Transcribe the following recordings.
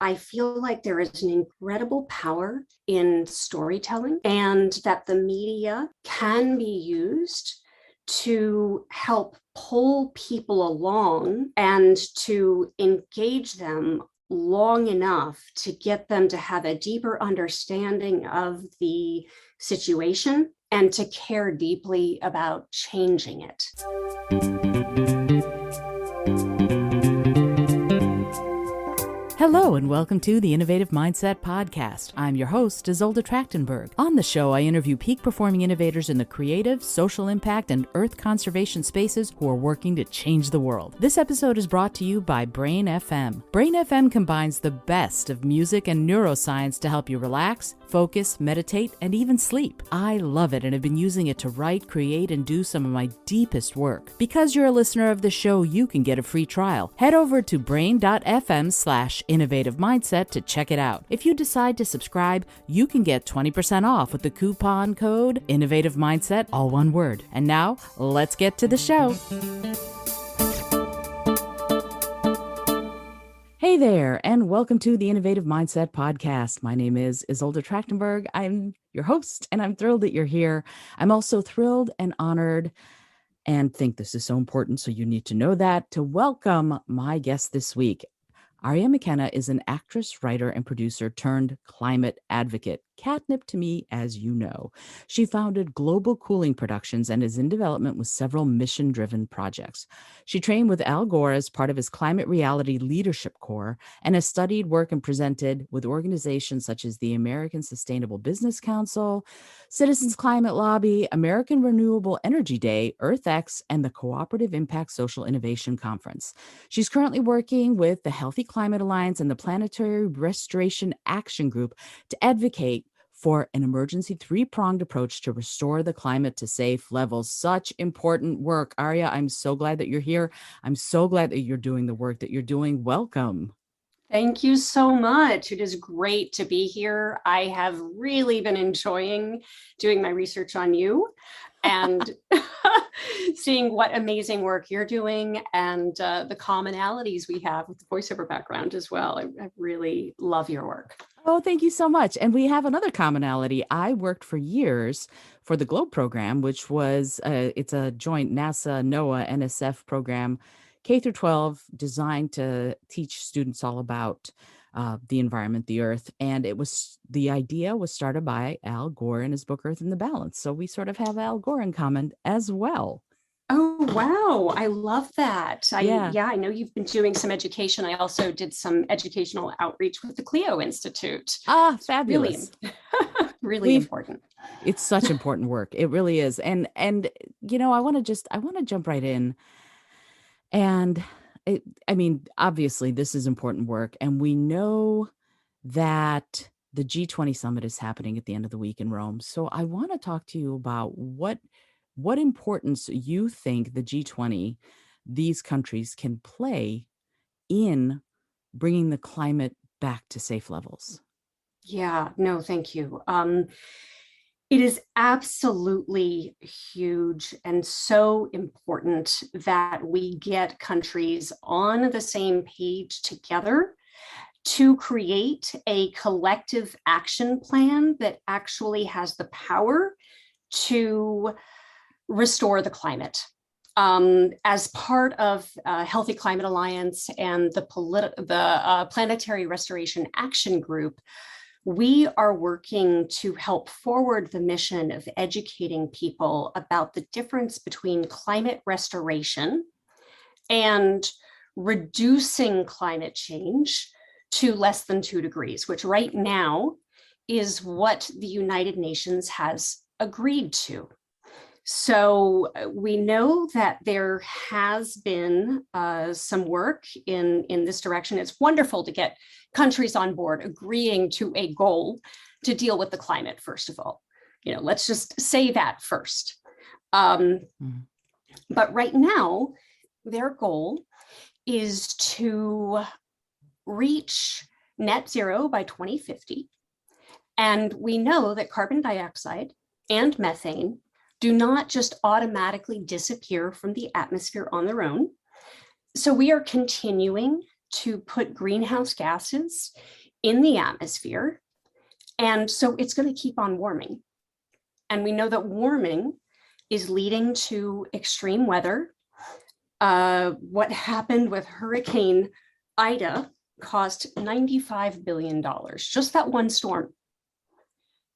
I feel like there is an incredible power in storytelling and that the media can be used to help pull people along and to engage them long enough to get them to have a deeper understanding of the situation and to care deeply about changing it. Hello and welcome to the Innovative Mindset Podcast. I'm your host, Isolde Trachtenberg. On the show, I interview peak performing innovators in the creative, social impact, and earth conservation spaces who are working to change the world. This episode is brought to you by Brain FM. Brain FM combines the best of music and neuroscience to help you relax, focus, meditate, and even sleep. I love it and have been using it to write, create, and do some of my deepest work. Because you're a listener of the show, you can get a free trial. Head over to brain.fm/innovative mindset to check it out. If you decide to subscribe, you can get 20% off with the coupon code Innovative Mindset, all one word. And now, let's get to the show. Hey there, and welcome to the Innovative Mindset Podcast. My name is Isolde Trachtenberg. I'm your host, and I'm thrilled that you're here. I'm also thrilled and honored and think this is so important, so you need to know that, to welcome my guest this week. Aria McKenna is an actress, writer, and producer turned climate advocate. Catnip to me, as you know. She founded Global Cooling Productions and is in development with several mission-driven projects. She trained with Al Gore as part of his Climate Reality Leadership Corps and has studied, worked, and presented with organizations such as the American Sustainable Business Council, Citizens Climate Lobby, American Renewable Energy Day, EarthX, and the Cooperative Impact Social Innovation Conference. She's currently working with the Healthy Climate Alliance and the Planetary Restoration Action Group to advocate for an emergency three-pronged approach to restore the climate to safe levels. Such important work. Aria, I'm so glad that you're here. I'm so glad that you're doing the work that you're doing. Welcome. Thank you so much. It is great to be here. I have really been enjoying doing my research on you and seeing what amazing work you're doing and the commonalities we have with the voiceover background as well. I really love your work. Oh, thank you so much. And we have another commonality. I worked for years for the GLOBE program, which was it's a joint NASA, NOAA, NSF program, K through 12, designed to teach students all about the environment, the earth. And the idea was started by Al Gore in his book, Earth in the Balance. So we sort of have Al Gore in common as well. Oh, wow. I love that. Yeah, I know you've been doing some education. I also did some educational outreach with the Clio Institute. Fabulous. Really important. It's such important work. It really is. And you know, I want to jump right in. And obviously this is important work. And we know that the G20 summit is happening at the end of the week in Rome. So I want to talk to you about what importance you think the G20, these countries, can play in bringing the climate back to safe levels. Yeah, no, thank you. It is absolutely huge and so important that we get countries on the same page together to create a collective action plan that actually has the power to restore the climate. As part of Healthy Climate Alliance and the Planetary Restoration Action Group, we are working to help forward the mission of educating people about the difference between climate restoration and reducing climate change to less than 2 degrees, which right now is what the United Nations has agreed to. So we know that there has been some work in this direction. It's wonderful to get countries on board agreeing to a goal to deal with the climate, first of all. You know, let's just say that first. But right now, their goal is to reach net zero by 2050. And we know that carbon dioxide and methane do not just automatically disappear from the atmosphere on their own. So we are continuing to put greenhouse gases in the atmosphere. And so it's going to keep on warming. And we know that warming is leading to extreme weather. What happened with Hurricane Ida cost $95 billion, just that one storm.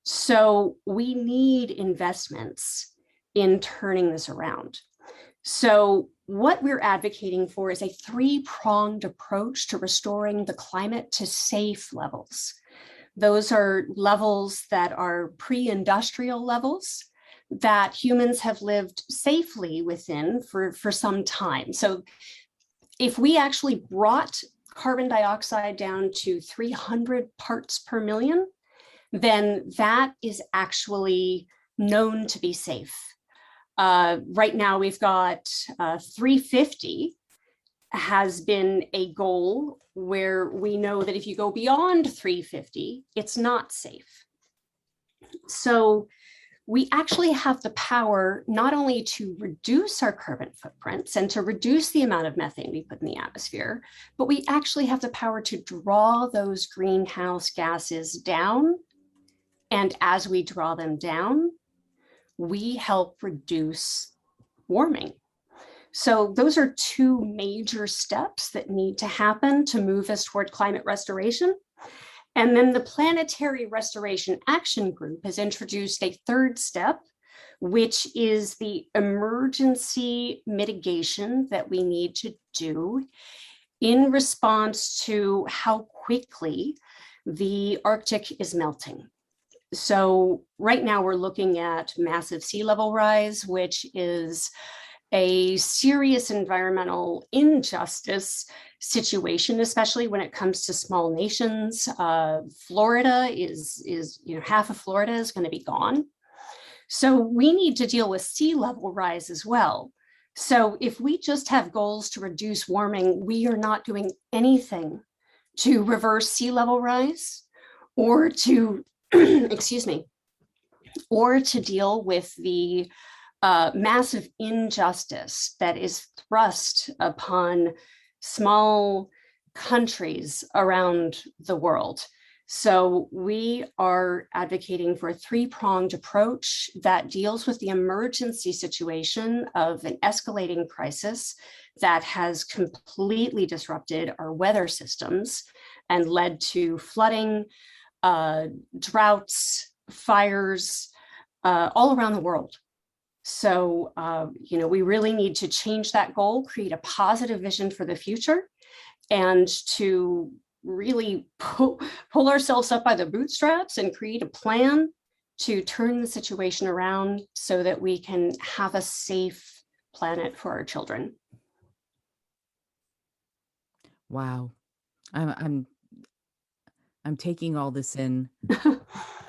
So we need investments in turning this around. So what we're advocating for is a three-pronged approach to restoring the climate to safe levels. Those are levels that are pre-industrial levels that humans have lived safely within for some time. So if we actually brought carbon dioxide down to 300 parts per million, then that is actually known to be safe. Right now we've got 350 has been a goal where we know that if you go beyond 350, it's not safe. So we actually have the power not only to reduce our carbon footprints and to reduce the amount of methane we put in the atmosphere, but we actually have the power to draw those greenhouse gases down. And as we draw them down, we help reduce warming. So those are two major steps that need to happen to move us toward climate restoration. And then the Planetary Restoration Action Group has introduced a third step, which is the emergency mitigation that we need to do in response to how quickly the Arctic is melting. So right now we're looking at massive sea level rise, which is a serious environmental injustice situation, especially when it comes to small nations. Florida is half of Florida is going to be gone. So we need to deal with sea level rise as well. So if we just have goals to reduce warming, we are not doing anything to reverse sea level rise or to, excuse me, or to deal with the massive injustice that is thrust upon small countries around the world. So we are advocating for a three-pronged approach that deals with the emergency situation of an escalating crisis that has completely disrupted our weather systems and led to flooding, droughts, fires, all around the world. So, we really need to change that goal, create a positive vision for the future, and to really pull ourselves up by the bootstraps and create a plan to turn the situation around so that we can have a safe planet for our children. Wow. I'm taking all this in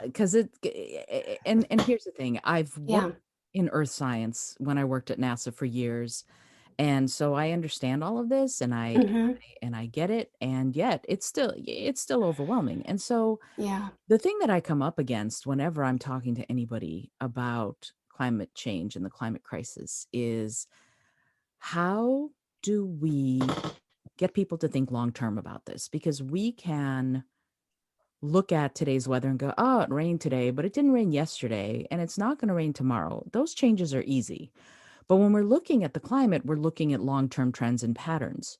because and here's the thing. I've worked in earth science when I worked at NASA for years. And so I understand all of this and I get it. And yet it's still overwhelming. And so the thing that I come up against whenever I'm talking to anybody about climate change and the climate crisis is, how do we get people to think long term about this? Because we can look at today's weather and go, oh, it rained today, but it didn't rain yesterday, and it's not going to rain tomorrow. Those changes are easy. But when we're looking at the climate, we're looking at long-term trends and patterns.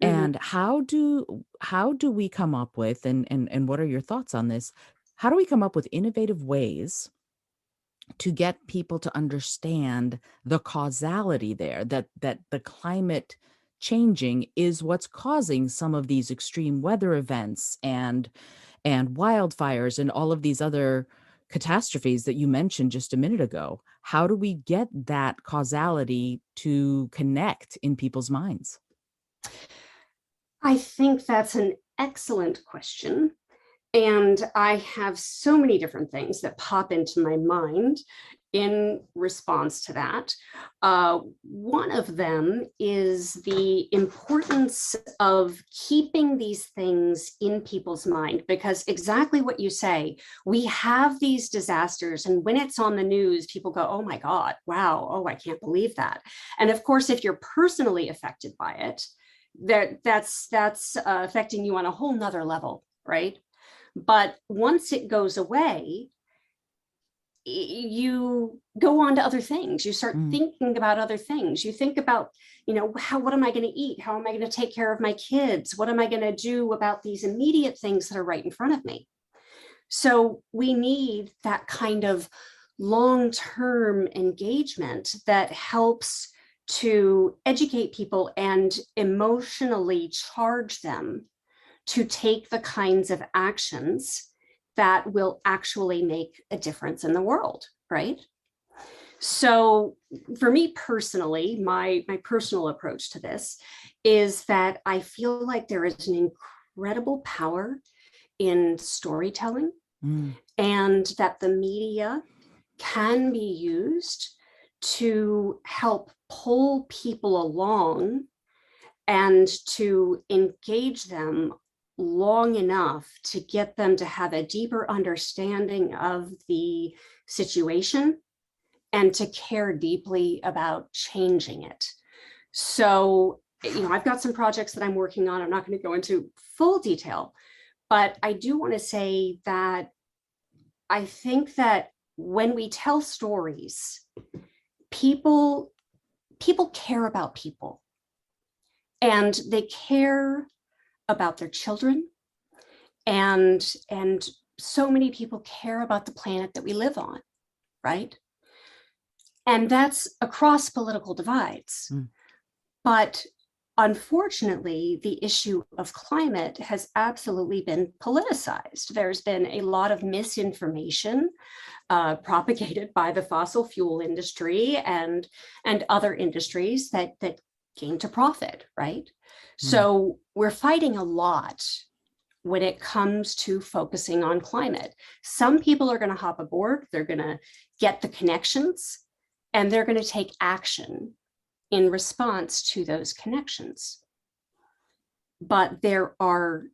And how do we come up with, and what are your thoughts on this? How do we come up with innovative ways to get people to understand the causality there, that the climate changing is what's causing some of these extreme weather events and wildfires and all of these other catastrophes that you mentioned just a minute ago? How do we get that causality to connect in people's minds? I think that's an excellent question. And I have so many different things that pop into my mind in response to that. One of them is the importance of keeping these things in people's mind, because exactly what you say, we have these disasters, and when it's on the news, people go, oh my God, wow, oh, I can't believe that. And of course, if you're personally affected by it, that's affecting you on a whole nother level, right? But once it goes away, you go on to other things. You start thinking about other things. You think about, what am I going to eat? How am I going to take care of my kids? What am I going to do about these immediate things that are right in front of me? So we need that kind of long-term engagement that helps to educate people and emotionally charge them to take the kinds of actions that will actually make a difference in the world, right? So for me personally, my personal approach to this is that I feel like there is an incredible power in storytelling, and that the media can be used to help pull people along and to engage them long enough to get them to have a deeper understanding of the situation and to care deeply about changing it. So, I've got some projects that I'm working on. I'm not going to go into full detail, but I do want to say that I think that when we tell stories, people care about people, and they care about their children, and so many people care about the planet that we live on, right? And that's across political divides. But unfortunately, the issue of climate has absolutely been politicized. There's been a lot of misinformation propagated by the fossil fuel industry and other industries that gain to profit, right? So we're fighting a lot when it comes to focusing on climate. Some people are going to hop aboard, they're going to get the connections, and they're going to take action in response to those connections. But there are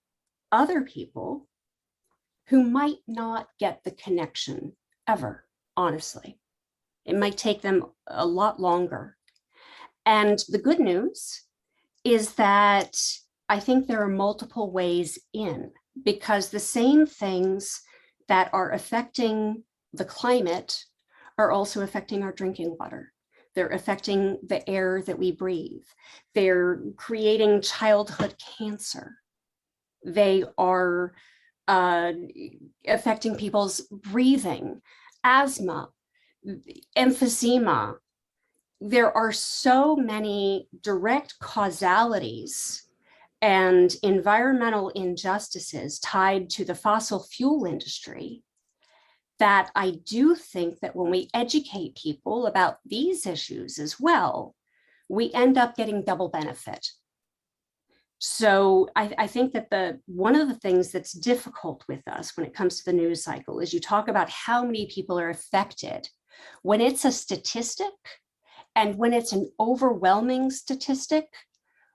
other people who might not get the connection ever, honestly. It might take them a lot longer. And the good news is that I think there are multiple ways in, because the same things that are affecting the climate are also affecting our drinking water. They're affecting the air that we breathe. They're creating childhood cancer. They are affecting people's breathing, asthma, emphysema. There are so many direct causalities and environmental injustices tied to the fossil fuel industry that I do think that when we educate people about these issues as well, we end up getting double benefit. So I think that one of the things that's difficult with us when it comes to the news cycle is you talk about how many people are affected. When it's a statistic and when it's an overwhelming statistic,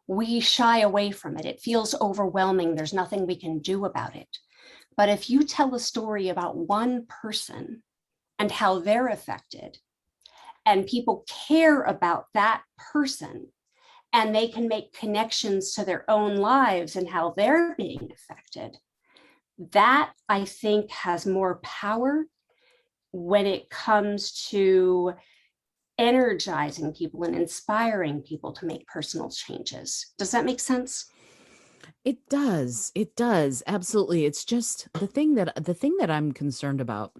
we shy away from it. It feels overwhelming. There's nothing we can do about it. But if you tell a story about one person and how they're affected, and people care about that person, and they can make connections to their own lives and how they're being affected, that I think has more power when it comes to energizing people and inspiring people to make personal changes. Does that make sense? It does. It does. Absolutely. It's just the thing that I'm concerned about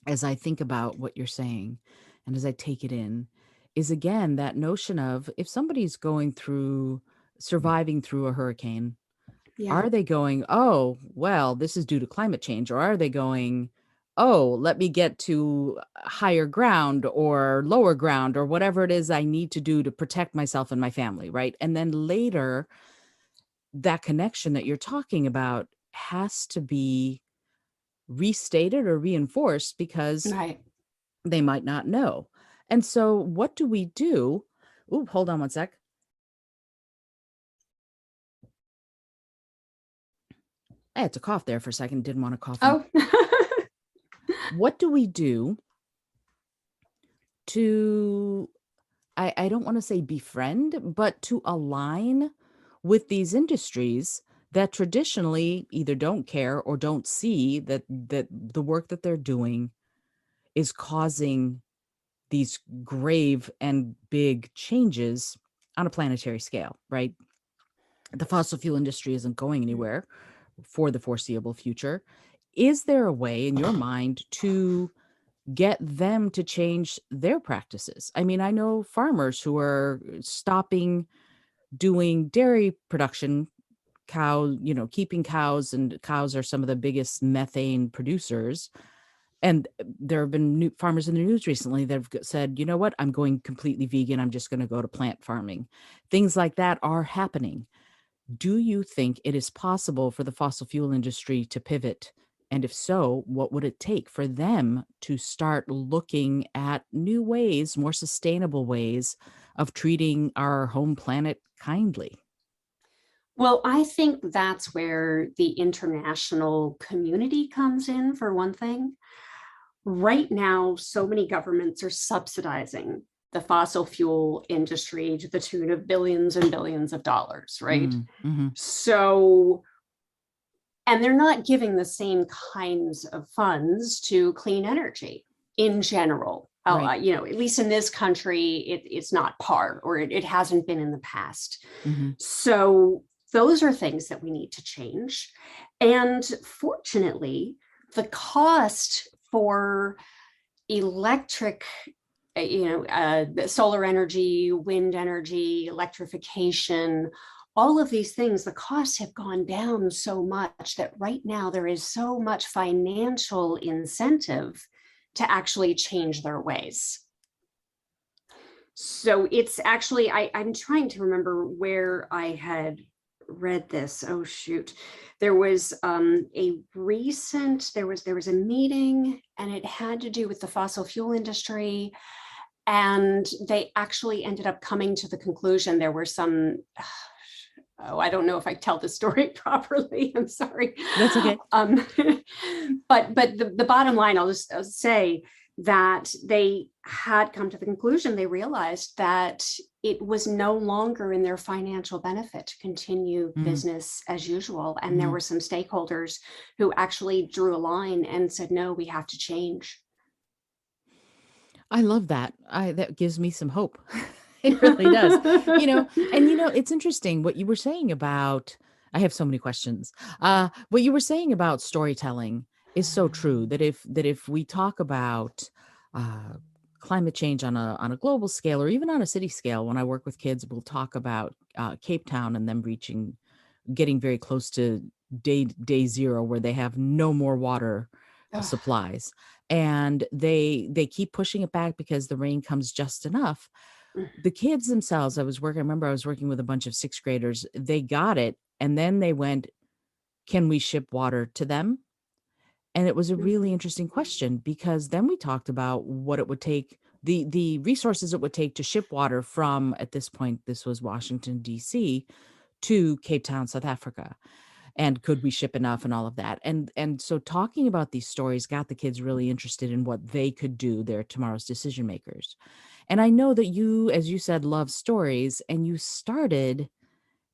as I think about what you're saying and as I take it in is, again, that notion of, if somebody's surviving through a hurricane, are they going, oh, well, this is due to climate change? Or are they going, oh, let me get to higher ground or lower ground or whatever it is I need to do to protect myself and my family, right? And then later, that connection that you're talking about has to be restated or reinforced because they might not know. And so what do we do? Ooh, hold on one sec. I had to cough there for a second. Didn't want to cough. Oh. What do we do to, I don't want to say befriend, but to align with these industries that traditionally either don't care or don't see that the work that they're doing is causing these grave and big changes on a planetary scale, right? The fossil fuel industry isn't going anywhere for the foreseeable future. Is there a way in your mind to get them to change their practices? I mean, I know farmers who are stopping doing dairy production, keeping cows, and cows are some of the biggest methane producers. And there have been new farmers in the news recently that have said, you know what, I'm going completely vegan. I'm just going to go to plant farming. Things like that are happening. Do you think it is possible for the fossil fuel industry to pivot? And if so, what would it take for them to start looking at new ways, more sustainable ways of treating our home planet kindly? Well, I think that's where the international community comes in, for one thing. Right now, so many governments are subsidizing the fossil fuel industry to the tune of billions and billions of dollars, right? Mm-hmm. So, and they're not giving the same kinds of funds to clean energy in general. Right. At least in this country, it's not par, or it hasn't been in the past. Mm-hmm. So those are things that we need to change. And fortunately, the cost for electric, solar energy, wind energy, electrification, all of these things, the costs have gone down so much that right now there is so much financial incentive to actually change their ways. So it's actually, I'm trying to remember where I had read this. Oh shoot. There was there was a meeting, and it had to do with the fossil fuel industry. And they actually ended up coming to the conclusion there were some, oh, I don't know if I tell the story properly. I'm sorry. That's okay. But the bottom line, I'll say that they had come to the conclusion, they realized that it was no longer in their financial benefit to continue business as usual. And there were some stakeholders who actually drew a line and said, no, we have to change. I love that. That gives me some hope. It really does. It's interesting what you were saying about, I have so many questions. What you were saying about storytelling is so true, that if we talk about uh, climate change on a global scale, or even on a city scale, when I work with kids, we'll talk about Cape Town and them getting very close to day zero, where they have no more water supplies, and they keep pushing it back because the rain comes just enough. The kids themselves, I remember I was working with a bunch of sixth graders. They got it, and then they went, can we ship water to them? And it was a really interesting question, because then we talked about what it would take, the resources it would take to ship water from, at this point, this was Washington, D.C., to Cape Town, South Africa. And could we ship enough, and all of that. And so talking about these stories got the kids really interested in what they could do. They're tomorrow's decision makers. And I know that you, as you said, love stories, and you started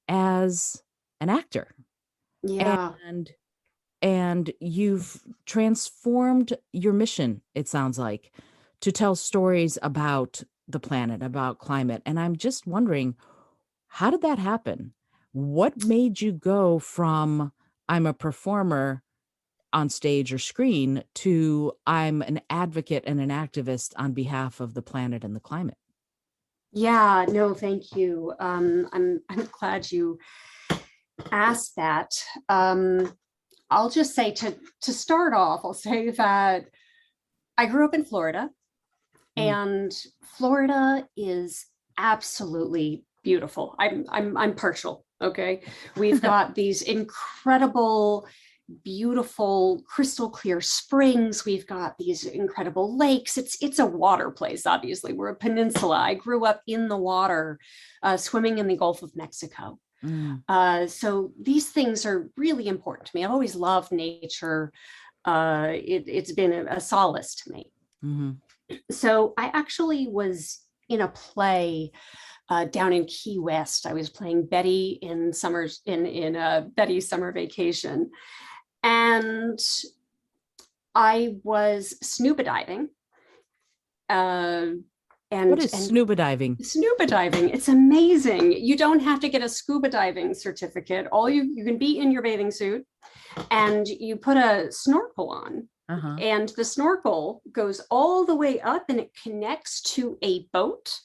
as an actor. Yeah. And you've transformed your mission, it sounds like, to tell stories about the planet, about climate. And I'm just wondering, how did that happen? What made you go from I'm a performer on stage or screen to I'm an advocate and an activist on behalf of the planet and the climate? Yeah, no, thank you. I'm glad you asked that. I'll just say, to start off, I'll say that I grew up in Florida, Mm. and Florida is absolutely beautiful. I'm partial. Okay, we've got these incredible, beautiful, crystal clear springs. We've got these incredible lakes. It's a water place. Obviously, we're a peninsula. I grew up in the water, swimming in the Gulf of Mexico. Mm. So these things are really important to me. I've always loved nature. It's been a solace to me. Mm-hmm. So I actually was in a play down in Key West. I was playing Betty in Betty's Summer Vacation. And I was scuba diving. What is scuba diving? Scuba diving, it's amazing. You don't have to get a scuba diving certificate. You can be in your bathing suit and you put a snorkel on. And the snorkel goes all the way up and it connects to a boat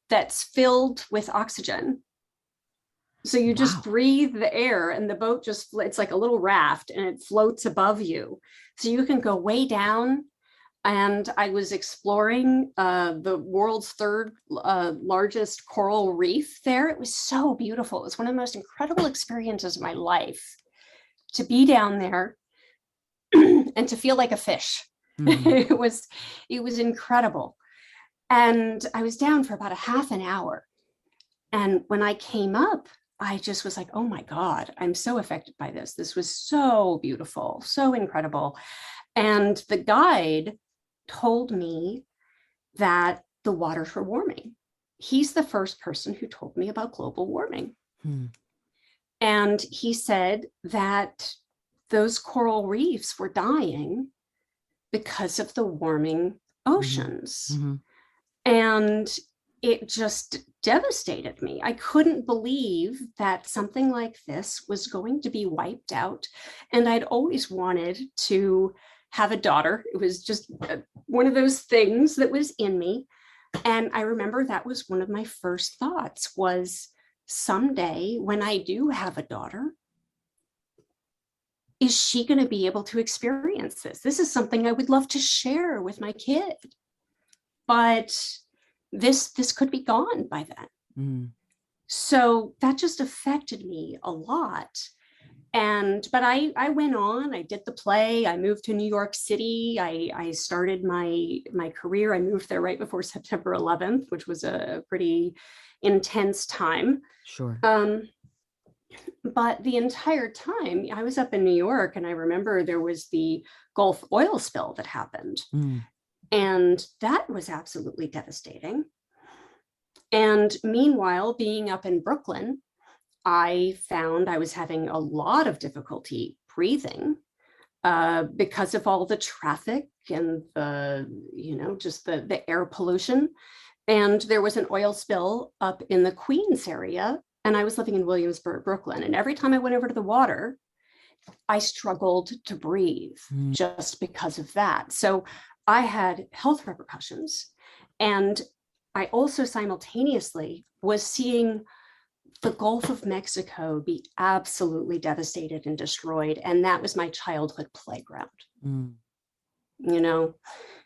that's filled with oxygen. So you just breathe the air and the boat it's like a little raft and it floats above you. So you can go way down. And I was exploring the world's third largest coral reef there. It was so beautiful. It was one of the most incredible experiences of my life to be down there and to feel like a fish. It was incredible. And I was down for about a half an hour. And when I came up, I just was like, oh my God, I'm so affected by this. This was so beautiful, so incredible. And the guide told me that the waters were warming. He's the first person who told me about global warming. And he said that those coral reefs were dying because of the warming oceans. And it just devastated me. I couldn't believe that something like this was going to be wiped out. And I'd always wanted to have a daughter. It was just one of those things that was in me. And I remember that was one of my first thoughts was someday when I do have a daughter, is she going to be able to experience this? This is something I would love to share with my kid. But this could be gone by then. So that just affected me a lot. But I went on, I did the play, I moved to New York City, I started my career. I moved there right before September 11th, which was a pretty intense time. Sure. But the entire time I was up in New York, and I remember there was the Gulf oil spill that happened. And that was absolutely devastating. And meanwhile, being up in Brooklyn, I found I was having a lot of difficulty breathing because of all the traffic and just the air pollution. And there was an oil spill up in the Queens area, and I was living in Williamsburg, Brooklyn. And every time I went over to the water, I struggled to breathe just because of that. So I had health repercussions. And I also simultaneously was seeing the Gulf of Mexico be absolutely devastated and destroyed. And that was my childhood playground, Sure.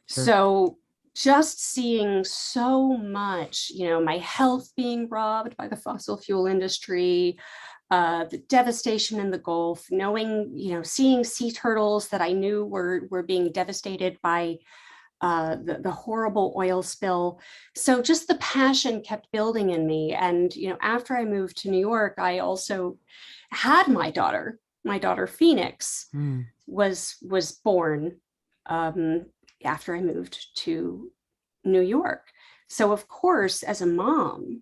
So just seeing so much, my health being robbed by the fossil fuel industry, the devastation in the Gulf, knowing, seeing sea turtles that I knew were being devastated by the horrible oil spill. So just the passion kept building in me. And, after I moved to New York, I also had my daughter Phoenix was born after I moved to New York. So of course, as a mom,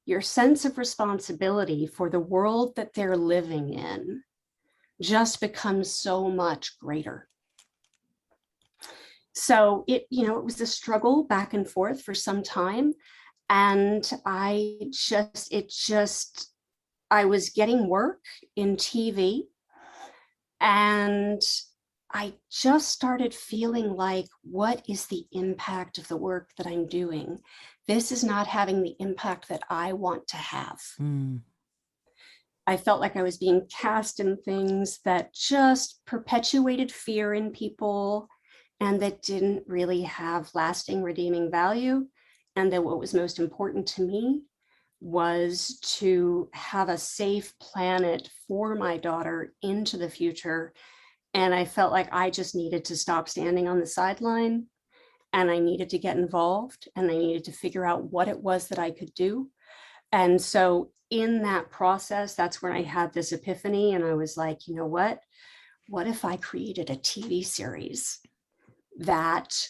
your sense of responsibility for the world that they're living in just becomes so much greater. So it was a struggle back and forth for some time. And I was getting work in TV, and I just started feeling like, what is the impact of the work that I'm doing? This is not having the impact that I want to have. I felt like I was being cast in things that just perpetuated fear in people and that didn't really have lasting redeeming value. And that what was most important to me was to have a safe planet for my daughter into the future. And I felt like I just needed to stop standing on the sideline, and I needed to get involved, and I needed to figure out what it was that I could do. And so in that process, that's when I had this epiphany, and I was like, you know what if I created a TV series that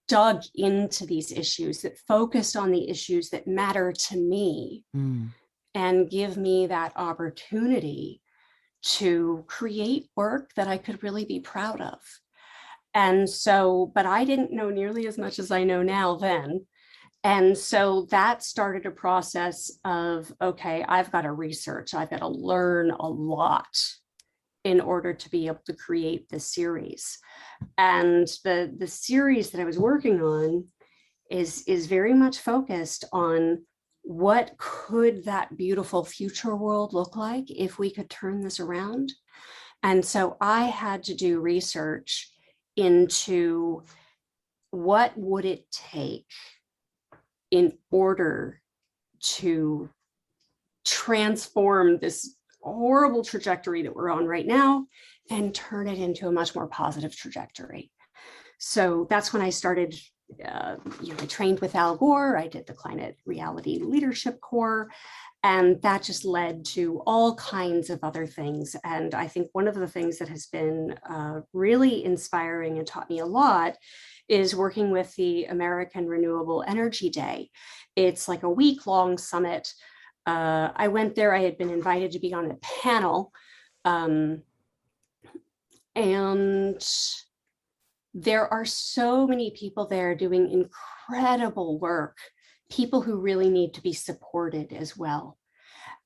dug into these issues, that focused on the issues that matter to me, and give me that opportunity to create work that I could really be proud of. And so, but I didn't know nearly as much as I know now then. And so that started a process of, okay, I've got to research, I've got to learn a lot in order to be able to create this series. And the series that I was working on is very much focused on what could that beautiful future world look like if we could turn this around. And so I had to do research into what would it take in order to transform this horrible trajectory that we're on right now and turn it into a much more positive trajectory. So that's when I started, I trained with Al Gore, I did the Climate Reality Leadership Corps, and that just led to all kinds of other things. And I think one of the things that has been really inspiring and taught me a lot is working with the American Renewable Energy Day. It's like a week-long summit. I went there, I had been invited to be on a panel, and there are so many people there doing incredible work, people who really need to be supported as well.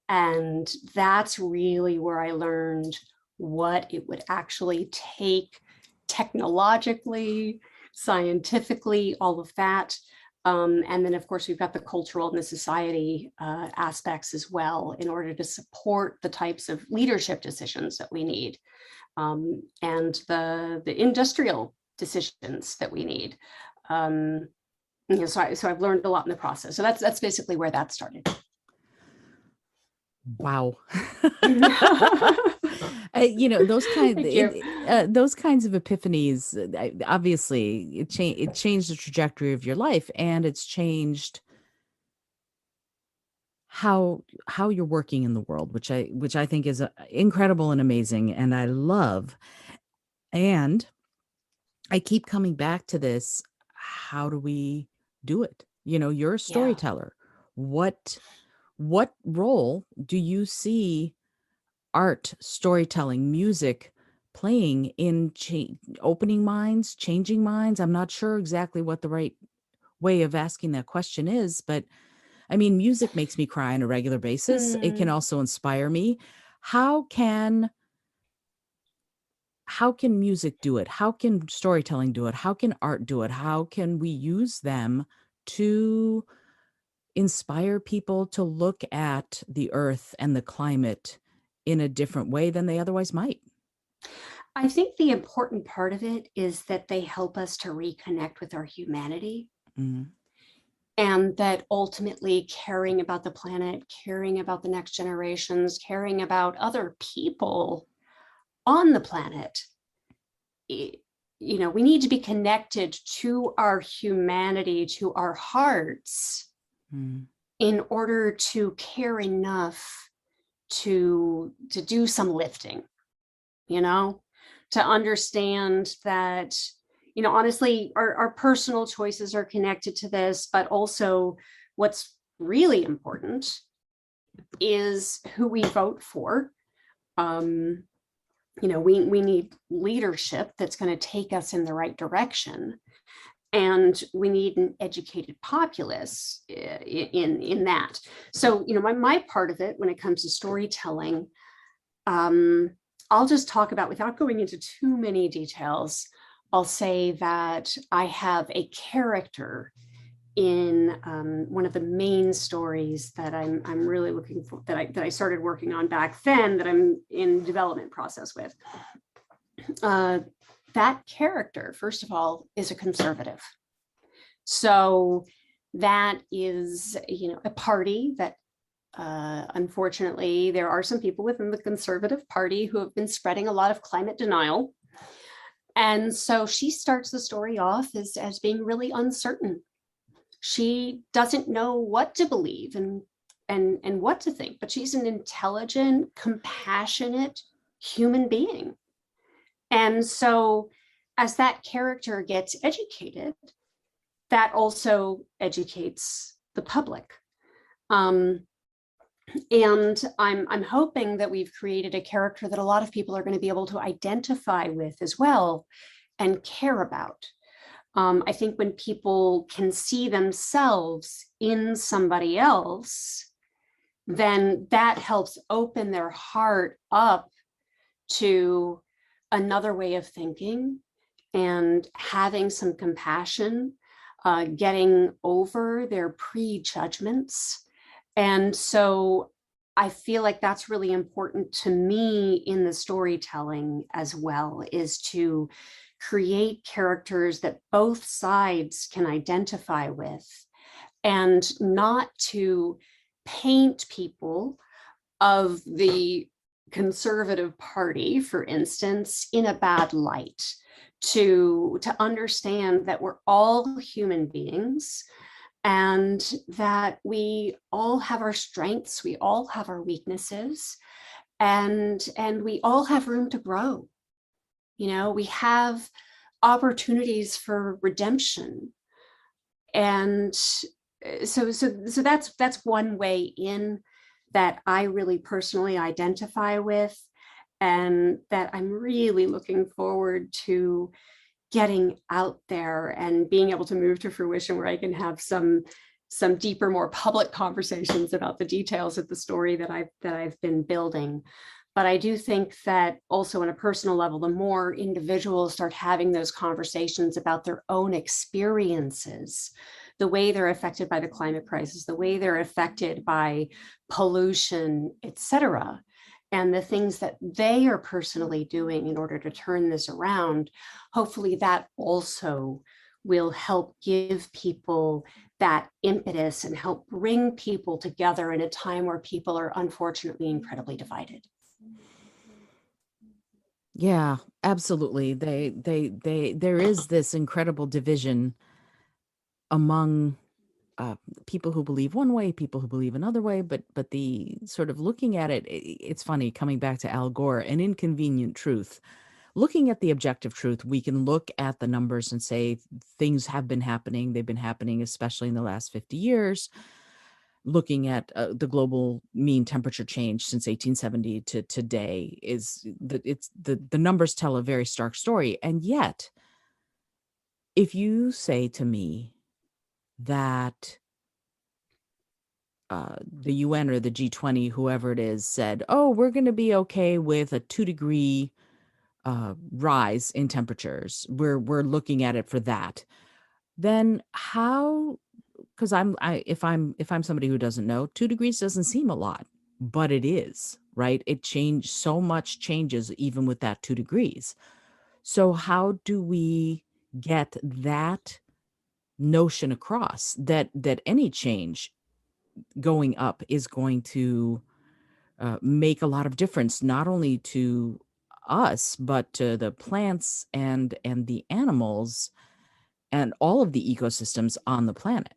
And that's really where I learned what it would actually take technologically, scientifically, all of that. And then, of course, we've got the cultural and the society aspects as well in order to support the types of leadership decisions that we need, and the industrial decisions that we need. So I've learned a lot in the process. So that's basically where that started. Wow. Those kinds of epiphanies, obviously it changed the trajectory of your life, and it's changed how you're working in the world, which I think is incredible and amazing, and I love. And I keep coming back to this. How do we do it? You're a storyteller. What role do you see art, storytelling, music playing in opening minds, changing minds? I'm not sure exactly what the right way of asking that question is, but I mean, music makes me cry on a regular basis. It can also inspire me. How can music do it? How can storytelling do it? How can art do it? How can we use them to inspire people to look at the earth and the climate in a different way than they otherwise might? I think the important part of it is that they help us to reconnect with our humanity. Mm-hmm. And that ultimately caring about the planet, caring about the next generations, caring about other people on the planet, we need to be connected to our humanity, to our hearts, in order to care enough to do some lifting, to understand that, honestly, our personal choices are connected to this, but also what's really important is who we vote for. We need leadership that's going to take us in the right direction. And we need an educated populace in that. So, my part of it when it comes to storytelling, I'll just talk about, without going into too many details, I'll say that I have a character in one of the main stories that I'm really looking for, that I started working on back then, that I'm in development process with. That character, first of all, is a conservative. So that is, a party that, unfortunately, there are some people within the Conservative Party who have been spreading a lot of climate denial. And so she starts the story off as being really uncertain. She doesn't know what to believe and what to think, but she's an intelligent, compassionate human being. And so as that character gets educated, that also educates the public. And I'm hoping that we've created a character that a lot of people are going to be able to identify with as well and care about. I think when people can see themselves in somebody else, then that helps open their heart up to another way of thinking and having some compassion, getting over their prejudgments. And so I feel like that's really important to me in the storytelling as well, is to create characters that both sides can identify with, and not to paint people of the conservative party, for instance, in a bad light, to understand that we're all human beings and that we all have our strengths, we all have our weaknesses, and we all have room to grow. You know, we have opportunities for redemption. And so that's one way in that I really personally identify with, and that I'm really looking forward to getting out there and being able to move to fruition, where I can have some deeper, more public conversations about the details of the story that I've been building. But I do think that also on a personal level, the more individuals start having those conversations about their own experiences, the way they're affected by the climate crisis, the way they're affected by pollution, et cetera, and the things that they are personally doing in order to turn this around, hopefully that also will help give people that impetus and help bring people together in a time where people are unfortunately incredibly divided. Yeah, absolutely. There is this incredible division among people who believe one way, people who believe another way, but the sort of looking at it, it's funny, coming back to Al Gore, an inconvenient truth. Looking at the objective truth, we can look at the numbers and say things have been happening. They've been happening, especially in the last 50 years. Looking at the global mean temperature change since 1870 to today, is the numbers tell a very stark story. And yet, if you say to me that the UN or the G20, whoever it is, said, "Oh, we're going to be okay with a 2-degree rise in temperatures. We're looking at it for that." Then how? Because if I'm somebody who doesn't know, 2 degrees doesn't seem a lot, but it is, right? It changed, so much changes even with that 2 degrees. So how do we get that notion across, that any change going up is going to make a lot of difference, not only to us, but to the plants and the animals and all of the ecosystems on the planet?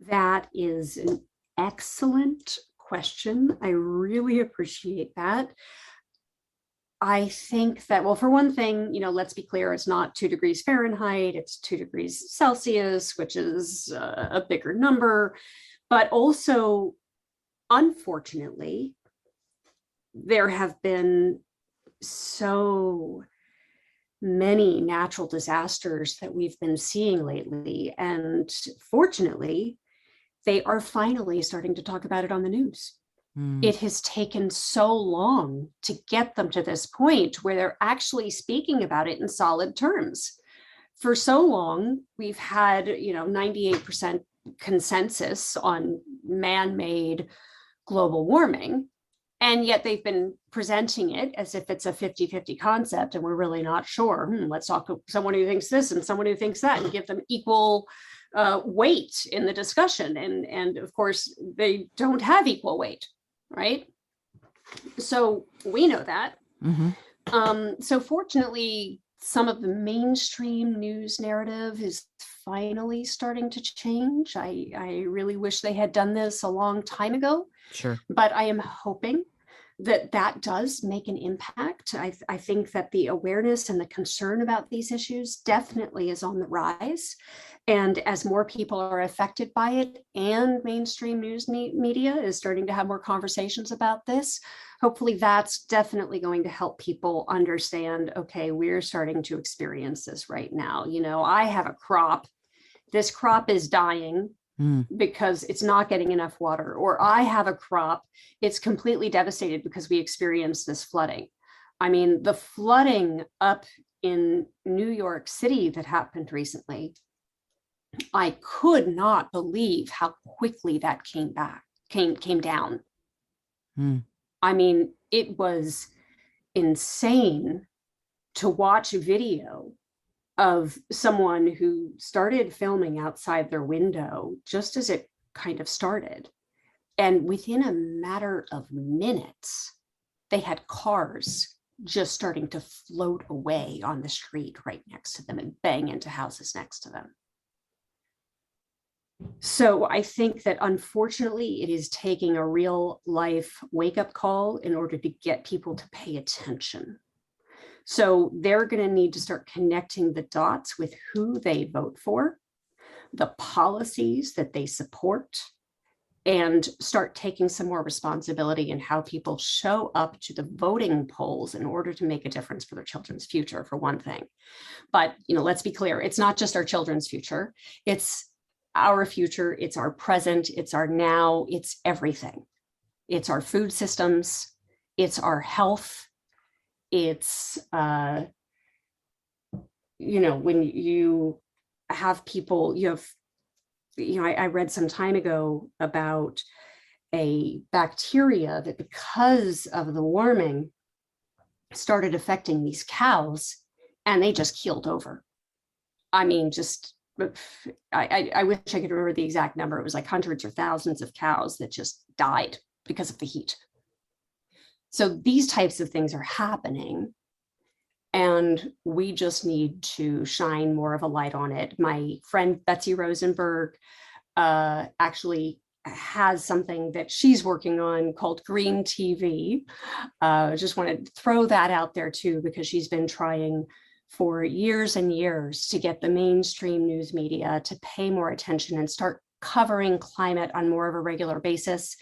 That is an excellent question. I really appreciate that. I think that, well, for one thing, let's be clear, it's not 2 degrees Fahrenheit, it's 2 degrees Celsius, which is a bigger number. But also, unfortunately, there have been so many natural disasters that we've been seeing lately. And fortunately, they are finally starting to talk about it on the news. It has taken so long to get them to this point where they're actually speaking about it in solid terms. For so long, we've had, 98% consensus on man-made global warming, and yet they've been presenting it as if it's a 50-50 concept, and we're really not sure. Let's talk to someone who thinks this and someone who thinks that, and give them equal weight in the discussion. And of course, they don't have equal weight, right? So we know that. So fortunately, some of the mainstream news narrative is finally starting to change. I really wish they had done this a long time ago. Sure. But I am hoping that does make an impact. I think that the awareness and the concern about these issues definitely is on the rise. And as more people are affected by it and mainstream news media is starting to have more conversations about this, hopefully that's definitely going to help people understand, okay, we're starting to experience this right now. You know, I have a crop, this crop is dying because it's not getting enough water, or I have a crop, it's completely devastated because we experienced this flooding. I mean, the flooding up in New York City that happened recently, I could not believe how quickly that came down. I mean, it was insane to watch a video of someone who started filming outside their window just as it kind of started. And within a matter of minutes, they had cars just starting to float away on the street right next to them and bang into houses next to them. So I think that unfortunately it is taking a real life wake-up call in order to get people to pay attention. So they're going to need to start connecting the dots with who they vote for, the policies that they support, and start taking some more responsibility in how people show up to the voting polls in order to make a difference for their children's future, for one thing. But, you know, let's be clear, it's not just our children's future, it's our future, it's our present, it's our now, it's everything. It's our food systems, it's our health, it's, you know, when you have people, you have, you know, I read some time ago about a bacteria that because of the warming started affecting these cows and they just keeled over. I mean, just, I wish I could remember the exact number. It was like hundreds or thousands of cows that just died because of the heat. So these types of things are happening, and we just need to shine more of a light on it. My friend Betsy Rosenberg actually has something that she's working on called Green TV. I just want to throw that out there too, because she's been trying for years and years to get the mainstream news media to pay more attention and start covering climate on more of a regular basis.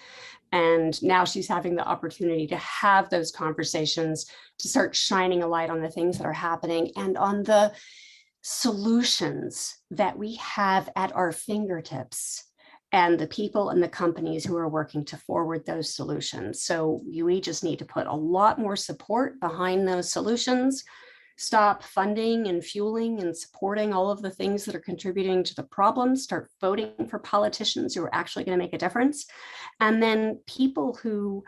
And now she's having the opportunity to have those conversations, to start shining a light on the things that are happening and on the solutions that we have at our fingertips and the people and the companies who are working to forward those solutions. So we just need to put a lot more support behind those solutions, stop funding and fueling and supporting all of the things that are contributing to the problem, start voting for politicians who are actually going to make a difference. And then people who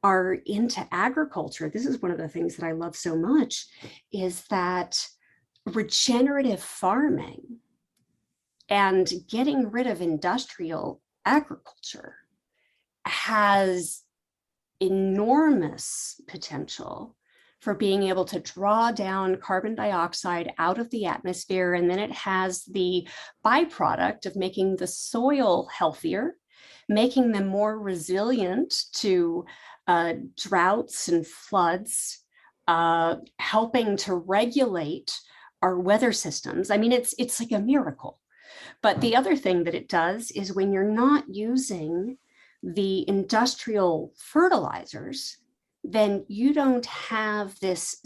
are into agriculture, this is one of the things that I love so much, is that regenerative farming and getting rid of industrial agriculture has enormous potential for being able to draw down carbon dioxide out of the atmosphere. And then it has the byproduct of making the soil healthier, making them more resilient to droughts and floods, helping to regulate our weather systems. I mean, it's like a miracle. But the other thing that it does is when you're not using the industrial fertilizers, then you don't have this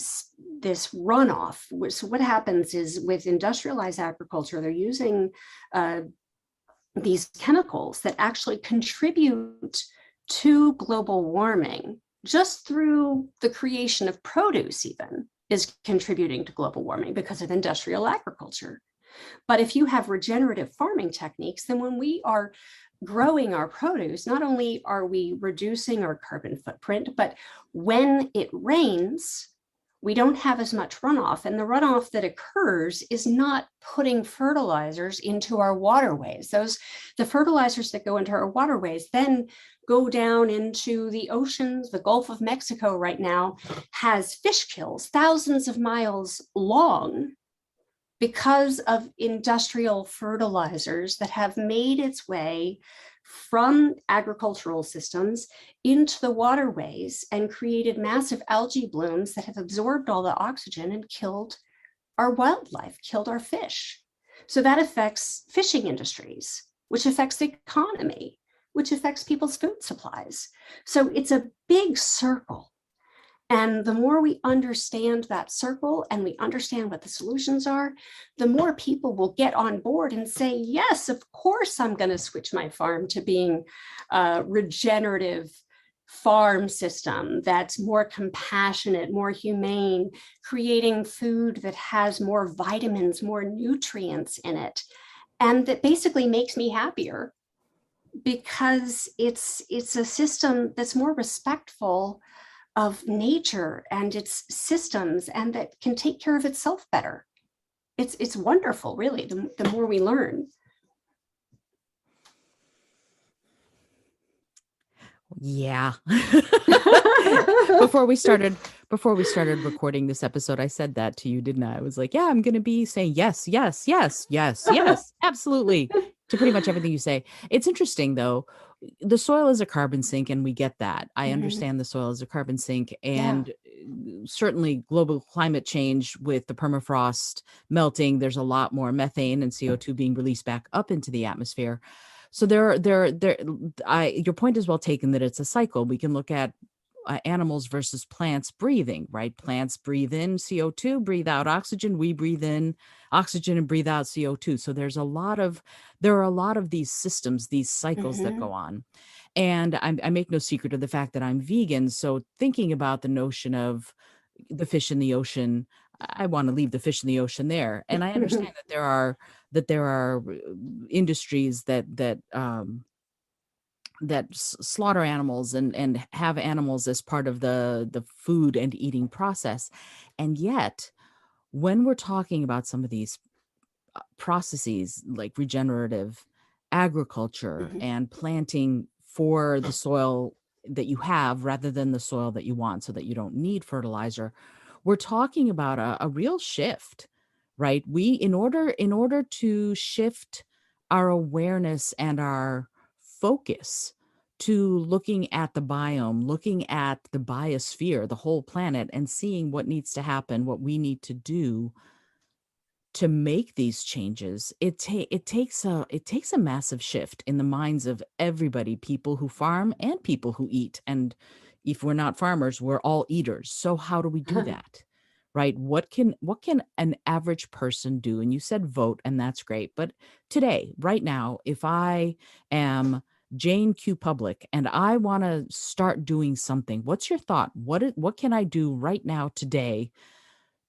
runoff. So what happens is with industrialized agriculture, they're using these chemicals that actually contribute to global warming just through the creation of produce even is contributing to global warming because of industrial agriculture. But if you have regenerative farming techniques, then when we are growing our produce, not only are we reducing our carbon footprint, but when it rains, we don't have as much runoff. And the runoff that occurs is not putting fertilizers into our waterways. The fertilizers that go into our waterways then go down into the oceans. The Gulf of Mexico right now has fish kills thousands of miles long because of industrial fertilizers that have made its way from agricultural systems into the waterways and created massive algae blooms that have absorbed all the oxygen and killed our wildlife, killed our fish. So that affects fishing industries, which affects the economy, which affects people's food supplies. So it's a big circle. And the more we understand that circle and we understand what the solutions are, the more people will get on board and say, yes, of course, I'm going to switch my farm to being a regenerative farm system that's more compassionate, more humane, creating food that has more vitamins, more nutrients in it, and that basically makes me happier because it's a system that's more respectful of nature and its systems and that can take care of itself better. It's wonderful, really, the more we learn. Yeah. before we started recording this episode, I said that to you, didn't I? I was like, yeah, I'm going to be saying yes, yes, yes, yes, yes, absolutely, to pretty much everything you say. It's interesting, though. The soil is a carbon sink, and we get that. I understand the soil is a carbon sink, and certainly global climate change with the permafrost melting, there's a lot more methane and CO2 being released back up into the atmosphere. So your point is well taken that it's a cycle. We can look at animals versus plants breathing, right? Plants breathe in CO2, breathe out oxygen. We breathe in oxygen and breathe out CO2. So there are a lot of these systems, these cycles that go on. And I make no secret of the fact that I'm vegan. So thinking about the notion of the fish in the ocean, I want to leave the fish in the ocean there. And I understand that there are industries that slaughter animals and have animals as part of the food and eating process. And yet, when we're talking about some of these processes like regenerative agriculture and planting for the soil that you have rather than the soil that you want so that you don't need fertilizer, we're talking about a real shift, right? In order to shift our awareness and our focus to looking at the biome, looking at the biosphere, the whole planet, and seeing what needs to happen, what we need to do to make these changes, it takes a massive shift in the minds of everybody, people who farm and people who eat. And if we're not farmers, we're all eaters. So how do we do that? Right? What can an average person do? And you said vote, and that's great. But today, right now, if I am Jane Q. Public and I want to start doing something, what's your thought? What can I do right now today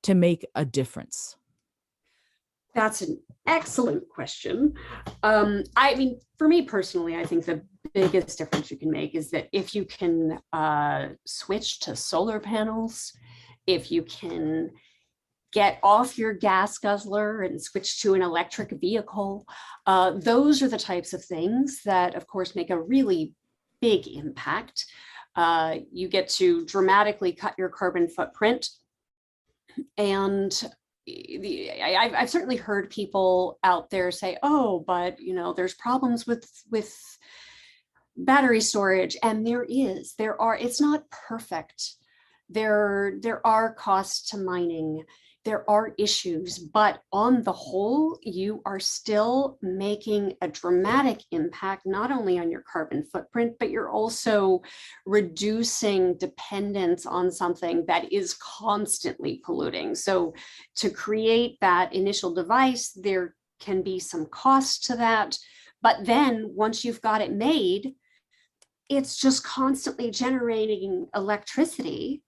to make a difference? That's an excellent question. I mean, for me personally, I think the biggest difference you can make is that if you can switch to solar panels, if you can get off your gas guzzler and switch to an electric vehicle, those are the types of things that, of course, make a really big impact. You get to dramatically cut your carbon footprint. And I've certainly heard people out there say, "Oh, but there's problems with battery storage," and there are. It's not perfect. There are costs to mining. There are issues, but on the whole, you are still making a dramatic impact, not only on your carbon footprint, but you're also reducing dependence on something that is constantly polluting. So to create that initial device, there can be some cost to that. But then once you've got it made, it's just constantly generating electricity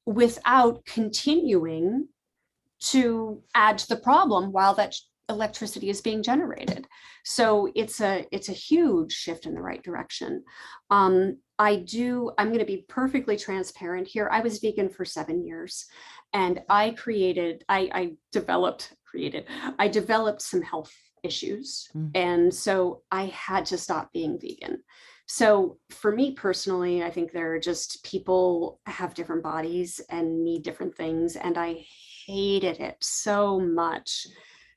without continuing to add to the problem while that electricity is being generated. So it's a huge shift in the right direction. I'm going to be perfectly transparent here. I was vegan for 7 years, and I developed some health issues. And so I had to stop being vegan. So for me personally, I think there are just people have different bodies and need different things. And I hated it so much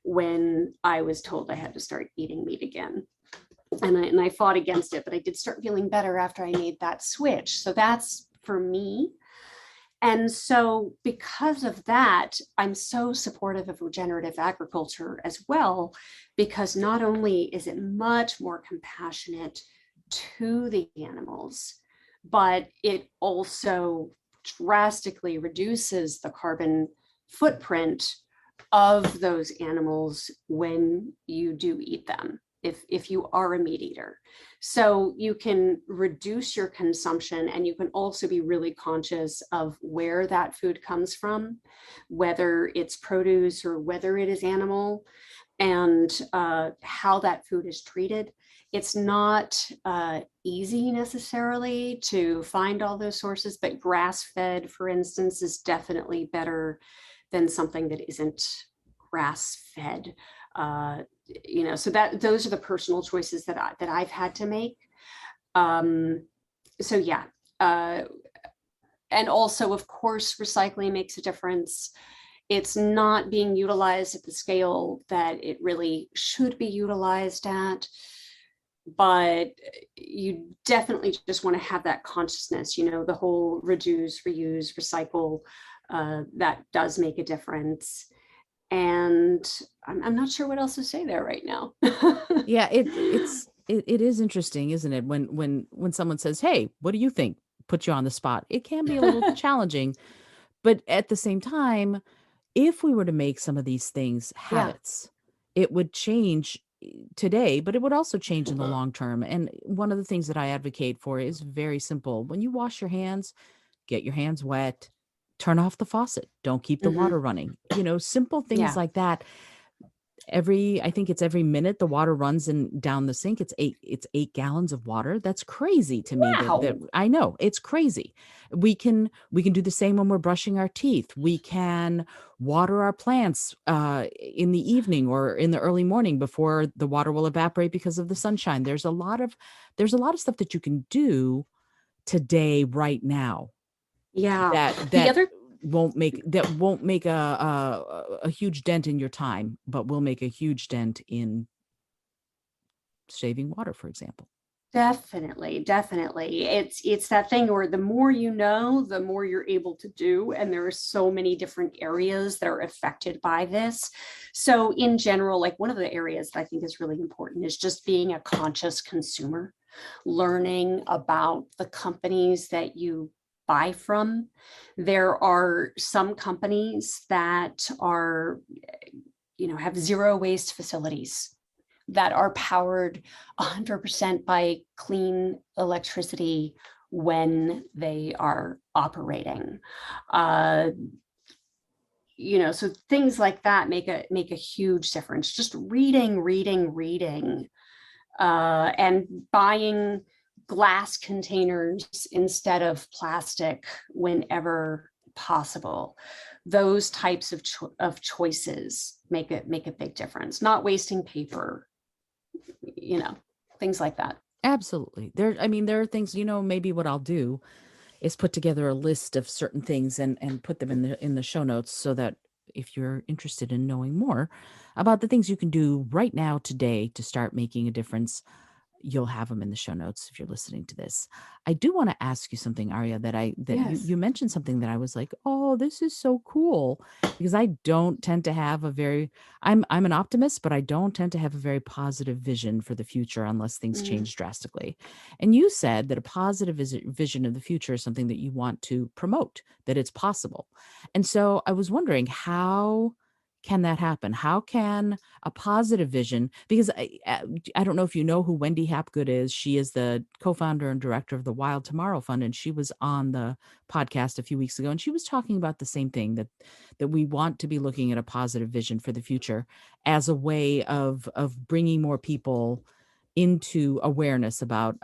when I was told I had to start eating meat again. and I fought against it, but I did start feeling better after I made that switch. So that's for me. And so, because of that, I'm so supportive of regenerative agriculture as well, because not only is it much more compassionate to the animals, but it also drastically reduces the carbon footprint of those animals when you do eat them, if you are a meat eater. So you can reduce your consumption, and you can also be really conscious of where that food comes from, whether it's produce or whether it is animal, and how that food is treated. It's not easy necessarily to find all those sources, but grass-fed, for instance, is definitely better than something that isn't grass-fed. So that those are the personal choices that I've had to make. So yeah, and also, of course, recycling makes a difference. It's not being utilized at the scale that it really should be utilized at, but you definitely just want to have that consciousness, the whole reduce, reuse, recycle, that does make a difference. And I'm not sure what else to say there right now. Yeah, it is interesting, isn't it? When someone says, "Hey, what do you think?" Put you on the spot. It can be a little challenging, but at the same time, if we were to make some of these things Yeah. habits, it would change today, but it would also change in the long term. And one of the things that I advocate for is very simple. When you wash your hands, get your hands wet, turn off the faucet, don't keep the water running. Simple things Yeah. like that. I think it's every minute the water runs down the sink. It's 8 gallons of water. That's crazy to me. That Wow. I know it's crazy. We can do the same when we're brushing our teeth. We can water our plants in the evening or in the early morning before the water will evaporate because of the sunshine. There's a lot of stuff that you can do today, right now, Yeah. that The that other won't make a huge dent in your time, but will make a huge dent in saving water, for example. Definitely, definitely. It's that thing where the more you know, the more you're able to do. And there are so many different areas that are affected by this. So in general, like one of the areas that I think is really important is just being a conscious consumer, learning about the companies that you buy from. There are some companies that are, have zero waste facilities that are powered 100% by clean electricity when they are operating. Uh, so things like that make a huge difference. Just reading, and buying glass containers instead of plastic whenever possible. Those types of choices make a big difference. Not wasting paper, things like that. Absolutely. There are things, maybe what I'll do is put together a list of certain things and put them in the show notes so that if you're interested in knowing more about the things you can do right now today to start making a difference, you'll have them in the show notes if you're listening to this. I do want to ask you something, Aria, Yes. you mentioned something that I was like, oh, this is so cool, because I don't tend to have I'm an optimist, but I don't tend to have a very positive vision for the future unless things change drastically. And you said that a positive vision of the future is something that you want to promote, that it's possible. And so I was wondering, how can that happen? How can a positive vision, because I don't know if you know who Wendy Hapgood is. She is the co-founder and director of the Wild Tomorrow Fund, and she was on the podcast a few weeks ago, and she was talking about the same thing, that we want to be looking at a positive vision for the future as a way of bringing more people into awareness about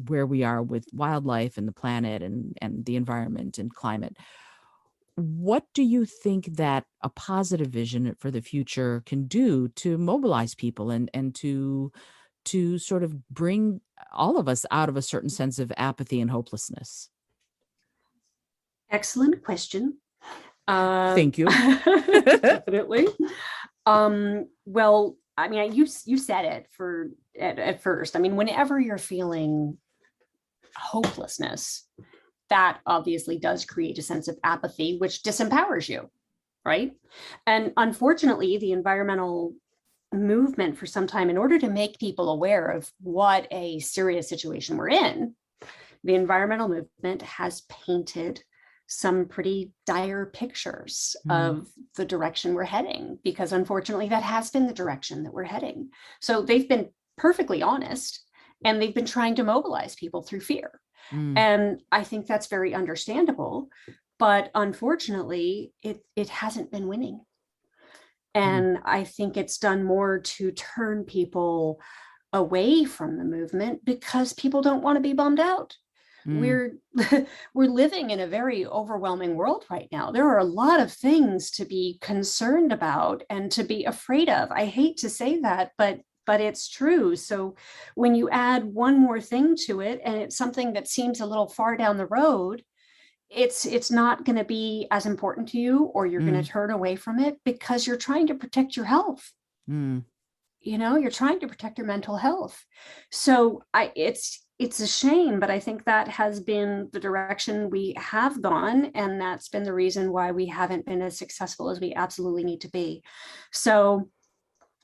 where we are with wildlife and the planet and the environment and climate. What do you think that a positive vision for the future can do to mobilize people and to sort of bring all of us out of a certain sense of apathy and hopelessness? Excellent question. Thank you. Definitely. Well, I mean, you said it at first. I mean, whenever you're feeling hopelessness, that obviously does create a sense of apathy, which disempowers you, right? And unfortunately, the environmental movement for some time, in order to make people aware of what a serious situation we're in, the environmental movement has painted some pretty dire pictures of the direction we're heading, because unfortunately that has been the direction that we're heading. So they've been perfectly honest, and they've been trying to mobilize people through fear. And I think that's very understandable, but unfortunately it hasn't been winning. And I think it's done more to turn people away from the movement because people don't want to be bummed out. We're we're living in a very overwhelming world right now. There are a lot of things to be concerned about and to be afraid of. I hate to say that, but it's true. So when you add one more thing to it, and it's something that seems a little far down the road, it's not going to be as important to you, or you're going to turn away from it because you're trying to protect your health. You know, you're trying to protect your mental health. So it's a shame, but I think that has been the direction we have gone, and that's been the reason why we haven't been as successful as we absolutely need to be. So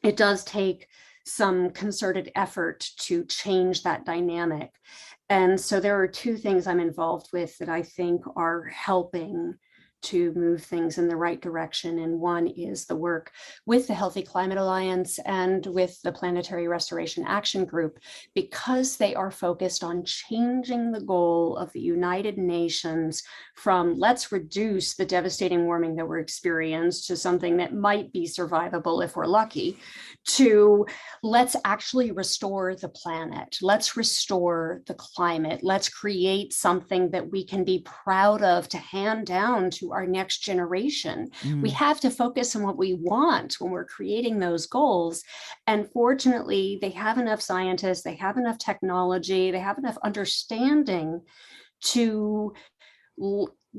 it does take some concerted effort to change that dynamic. And so there are two things I'm involved with that I think are helping to move things in the right direction. And one is the work with the Healthy Climate Alliance and with the Planetary Restoration Action Group, because they are focused on changing the goal of the United Nations from let's reduce the devastating warming that we're experiencing to something that might be survivable if we're lucky, to let's actually restore the planet. Let's restore the climate. Let's create something that we can be proud of to hand down to our next generation. We have to focus on what we want when we're creating those goals. And fortunately, they have enough scientists, they have enough technology, they have enough understanding to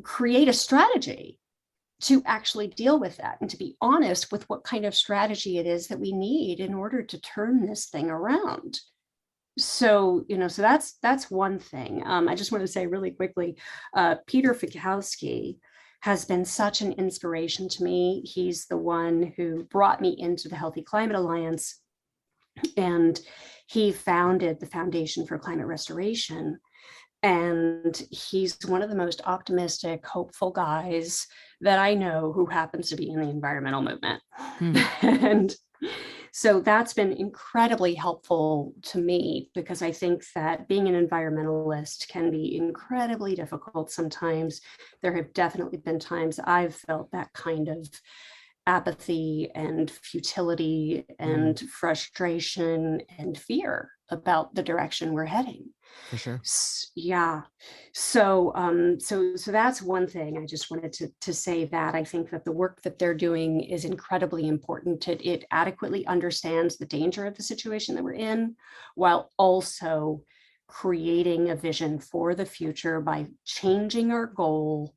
create a strategy to actually deal with that, and to be honest with what kind of strategy it is that we need in order to turn this thing around. So, you know, so that's one thing. I just want to say really quickly, Peter Fikowski has been such an inspiration to me. He's the one who brought me into the Healthy Climate Alliance, and he founded the Foundation for Climate Restoration. And he's one of the most optimistic, hopeful guys that I know who happens to be in the environmental movement. And so that's been incredibly helpful to me, because I think that being an environmentalist can be incredibly difficult sometimes. There have definitely been times I've felt that kind of apathy and futility and frustration and fear about the direction we're heading. For sure. Yeah. So that's one thing. I just wanted to say that I think that the work that they're doing is incredibly important. It adequately understands the danger of the situation that we're in, while also creating a vision for the future by changing our goal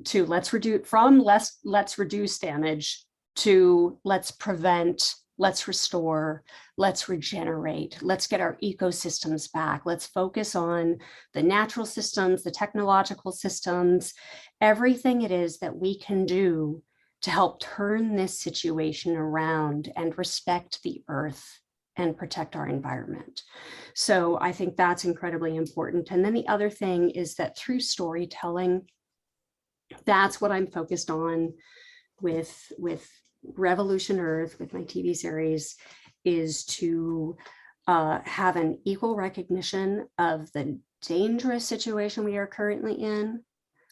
to let's reduce damage to let's prevent, let's restore, let's regenerate, let's get our ecosystems back. Let's focus on the natural systems, the technological systems, everything it is that we can do to help turn this situation around and respect the earth and protect our environment. So I think that's incredibly important. And then the other thing is that through storytelling, that's what I'm focused on with Revolution Earth, with my TV series, is to have an equal recognition of the dangerous situation we are currently in,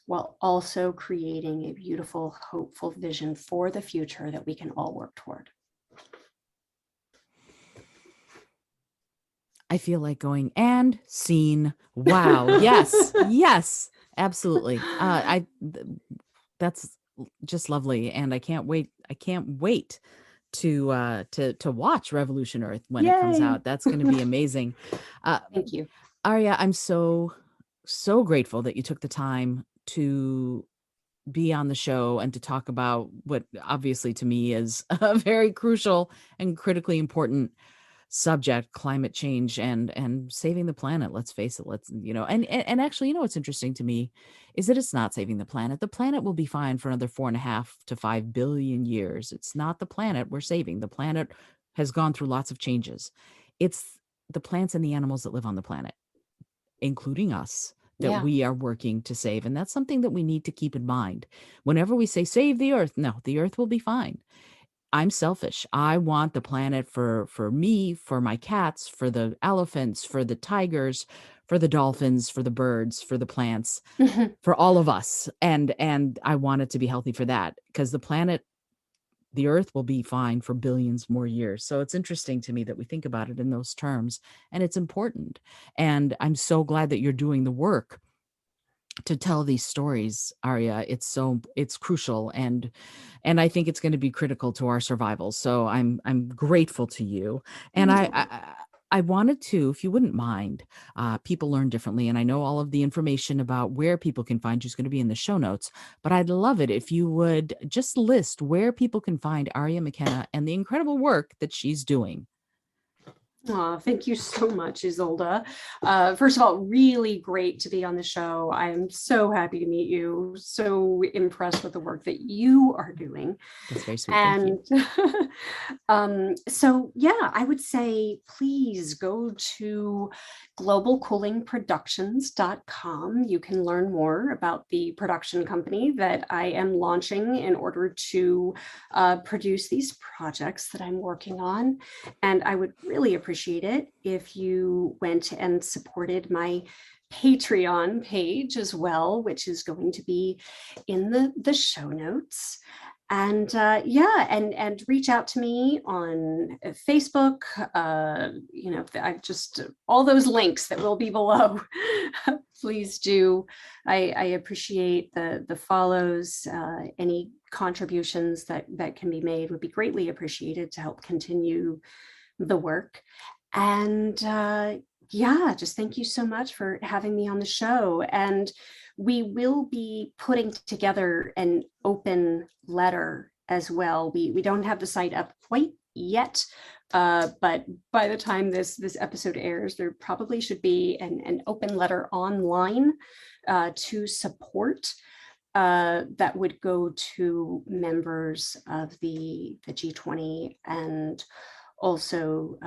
while also creating a beautiful, hopeful vision for the future that we can all work toward. I feel like going and scene. Wow. Yes. Yes. Absolutely. That's just lovely, and I can't wait. To watch Revolution Earth when it comes out. That's going to be amazing. Thank you, Aria. I'm so grateful that you took the time to be on the show and to talk about what obviously to me is a very crucial and critically important subject, climate change and saving the planet. Let's face it. Let's, and actually, what's interesting to me is that it's not saving the planet. The planet will be fine for another 4.5 to 5 billion years. It's not the planet we're saving. The planet has gone through lots of changes. It's the plants and the animals that live on the planet, including us, that Yeah. we are working to save. And that's something that we need to keep in mind. Whenever we say save the earth, no, the earth will be fine. I'm selfish. I want the planet for me, for my cats, for the elephants, for the tigers, for the dolphins, for the birds, for the plants, for all of us. And I want it to be healthy for that, because the planet, the earth will be fine for billions more years. So it's interesting to me that we think about it in those terms, and it's important. And I'm so glad that you're doing the work to tell these stories, Aria. It's crucial, and I think it's going to be critical to our survival. So I'm grateful to you. And I wanted to, if you wouldn't mind, people learn differently, and I know all of the information about where people can find you is going to be in the show notes, but I'd love it if you would just list where people can find Aria McKenna and the incredible work that she's doing. Aw, thank you so much, Isolda. First of all, really great to be on the show. I am so happy to meet you. So impressed with the work that you are doing. That's very sweet. Thank you. And so, yeah, I would say please go to globalcoolingproductions.com. You can learn more about the production company that I am launching in order to produce these projects that I'm working on. And I would really appreciate it if you went and supported my Patreon page as well, which is going to be in the show notes. And and reach out to me on Facebook. I just all those links that will be below. Please do. I appreciate the follows. Any contributions that can be made would be greatly appreciated to help continue the work. And just thank you so much for having me on the show. And we will be putting together an open letter as well. We don't have the site up quite yet, but by the time this episode airs, there probably should be an open letter online to support that would go to members of the G20 and also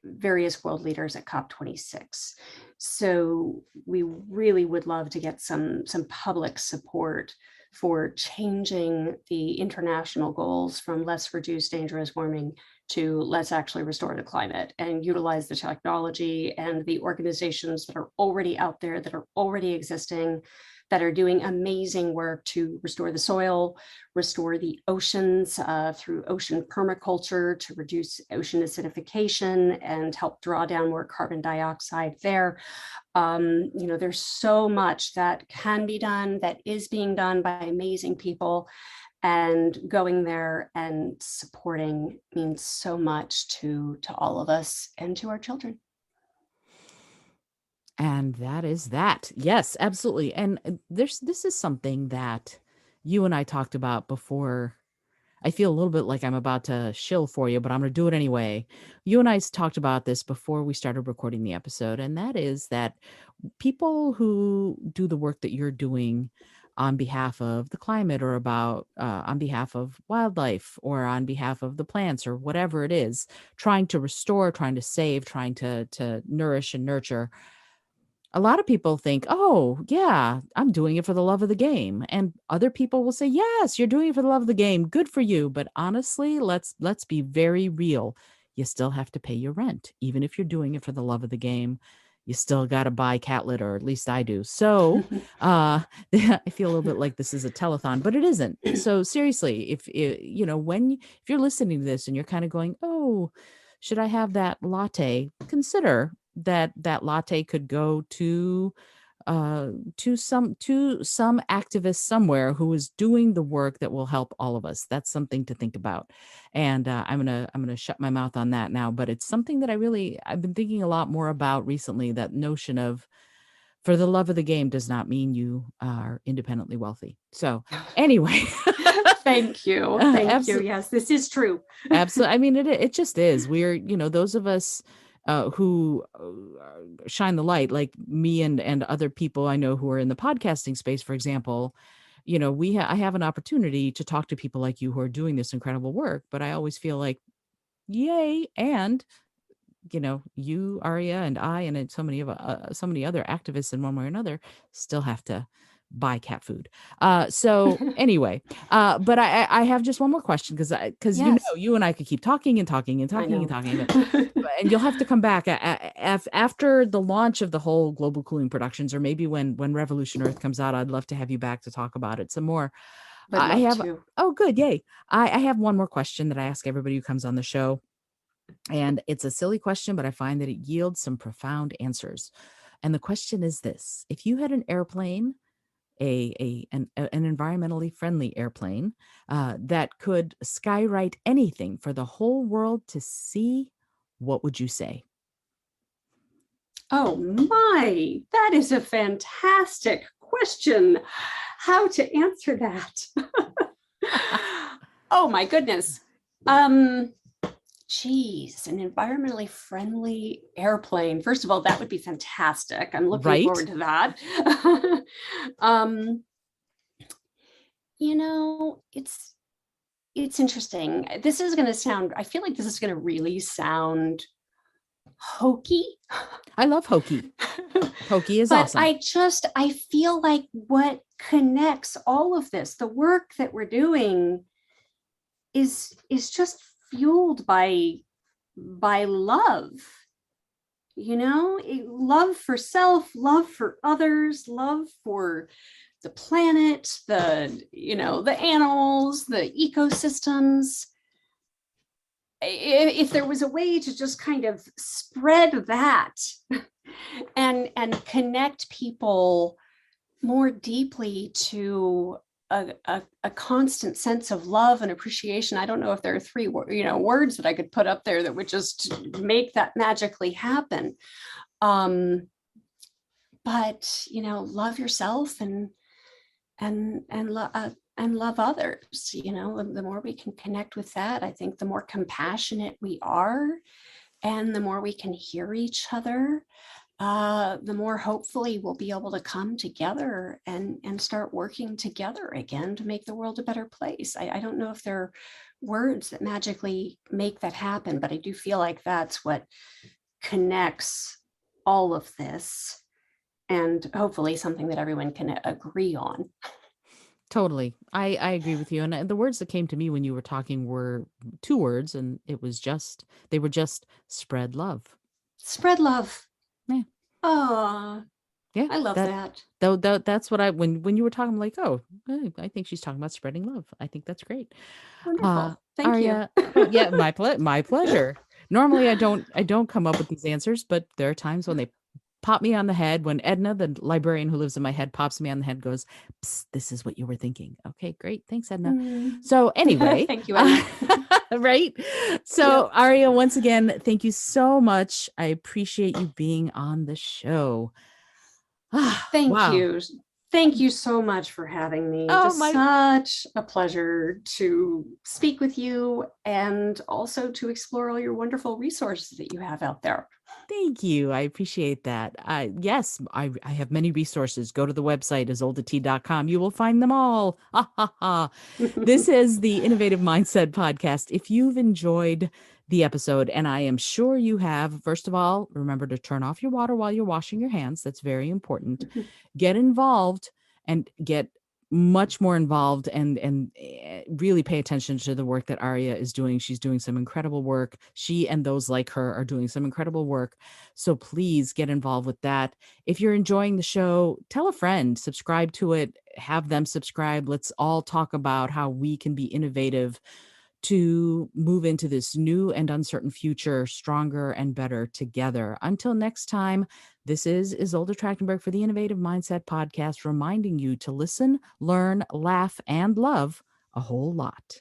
various world leaders at COP26. So we really would love to get some public support for changing the international goals from let's reduce dangerous warming to let's actually restore the climate and utilize the technology and the organizations that are already out there, that are already existing, that are doing amazing work to restore the soil, restore the oceans through ocean permaculture to reduce ocean acidification and help draw down more carbon dioxide there. There's so much that can be done, that is being done by amazing people. And going there and supporting means so much to all of us and to our children. And that is that. Yes, absolutely. And this is something that you and I talked about before. I feel a little bit like I'm about to shill for you, but I'm going to do it anyway. You and I talked about this before we started recording the episode, and that is that people who do the work that you're doing on behalf of the climate, or about on behalf of wildlife, or on behalf of the plants, or whatever it is, trying to restore, trying to save, trying to nourish and nurture, a lot of people think, oh, yeah, I'm doing it for the love of the game. And other people will say, yes, you're doing it for the love of the game. Good for you. But honestly, let's be very real. You still have to pay your rent. Even if you're doing it for the love of the game, you still got to buy cat litter, or at least I do. So I feel a little bit like this is a telethon, but it isn't. So seriously, if you're listening to this and you're kind of going, oh, should I have that latte? Consider that latte could go to some activist somewhere who is doing the work that will help all of us. That's something to think about. And I'm gonna shut my mouth on that now. But it's something that I've been thinking a lot more about recently. That notion of for the love of the game does not mean you are independently wealthy. So anyway. Thank you. Thank you. Absolutely. Yes, this is true. Absolutely. I mean, it just is. We're, those of us who shine the light, like me and other people I know who are in the podcasting space, for example, I have an opportunity to talk to people like you who are doing this incredible work, but I always feel like, yay. And you, Aria, and I, and so many other activists in one way or another still have to buy cat food. So anyway, but I have just one more question because Yes, you and I could keep talking and talking and I talking and know. talking, and you'll have to come back after the launch of the whole Global Cooling Productions, or maybe when Revolution Earth comes out. I'd love to have you back to talk about it some more. Would I love have to. Oh, good, yay! I have one more question that I ask everybody who comes on the show. And it's a silly question, but I find that it yields some profound answers. And the question is this: if you had an airplane, an environmentally friendly airplane that could skywrite anything for the whole world to see, what would you say? Oh my, that is a fantastic question. How to answer that? Oh my goodness. Geez, an environmentally friendly airplane. First of all, that would be fantastic. I'm looking Right? forward to that. um, it's interesting. This is going to sound, I feel like this is going to really sound hokey. I love hokey. Hokey is But awesome. I feel like what connects all of this, the work that we're doing is just fueled by love. Love for self, love for others, love for the planet, the animals, the ecosystems. If there was a way to just kind of spread that and connect people more deeply to a constant sense of love and appreciation. I don't know if there are three words that I could put up there that would just make that magically happen. But love yourself and love others. The more we can connect with that, I think the more compassionate we are, and the more we can hear each other, the more hopefully we'll be able to come together and start working together again to make the world a better place. I don't know if there are words that magically make that happen, but I do feel like that's what connects all of this, and hopefully something that everyone can agree on. Totally. I agree with you. And the words that came to me when you were talking were two words, and they were just spread love. Spread love. Yeah. Oh, Yeah. I love that. That's what when you were talking, I'm like, oh, I think she's talking about spreading love. I think that's great. Wonderful. Thank you. Aria, oh yeah, my pleasure. Normally I don't come up with these answers, but there are times when they pop me on the head, when Edna, the librarian who lives in my head, pops me on the head, goes, "Psst, this is what you were thinking." Okay, great. Thanks, Edna. So anyway, Thank you, Edna. right? So Yep. Aria, once again, thank you so much. I appreciate you being on the show. Thank Wow. you. Thank you so much for having me. Oh Just my such a pleasure to speak with you and also to explore all your wonderful resources that you have out there. Thank you. I appreciate that. Yes, I have many resources. Go to the website, isoldet.com. You will find them all. Ha, ha, ha. This is the Innovative Mindset Podcast. If you've enjoyed the episode, and I am sure you have, first of all, remember to turn off your water while you're washing your hands. That's very important. Get involved and get much more involved and really pay attention to the work that Aria is doing. She's doing some incredible work. She and those like her are doing some incredible work. So please get involved with that. If you're enjoying the show, tell a friend, subscribe to it, have them subscribe. Let's all talk about how we can be innovative to move into this new and uncertain future stronger and better together. Until next time, this is Isolde Trachtenberg for the Innovative Mindset Podcast, reminding you to listen, learn, laugh, and love a whole lot.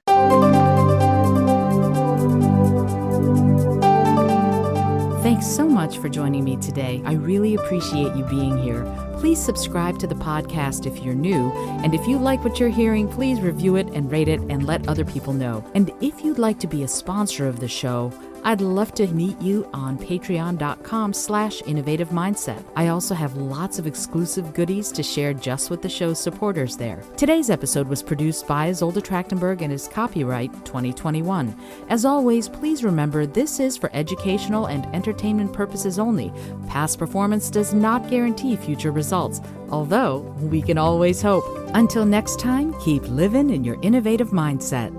Thanks so much for joining me today. I really appreciate you being here. Please subscribe to the podcast if you're new, and if you like what you're hearing, please review it and rate it and let other people know. And if you'd like to be a sponsor of the show, I'd love to meet you on patreon.com/innovative mindset. I also have lots of exclusive goodies to share just with the show's supporters there. Today's episode was produced by Isolde Trachtenberg and is copyright 2021. As always, please remember this is for educational and entertainment purposes only. Past performance does not guarantee future results, although we can always hope. Until next time, keep living in your innovative mindset.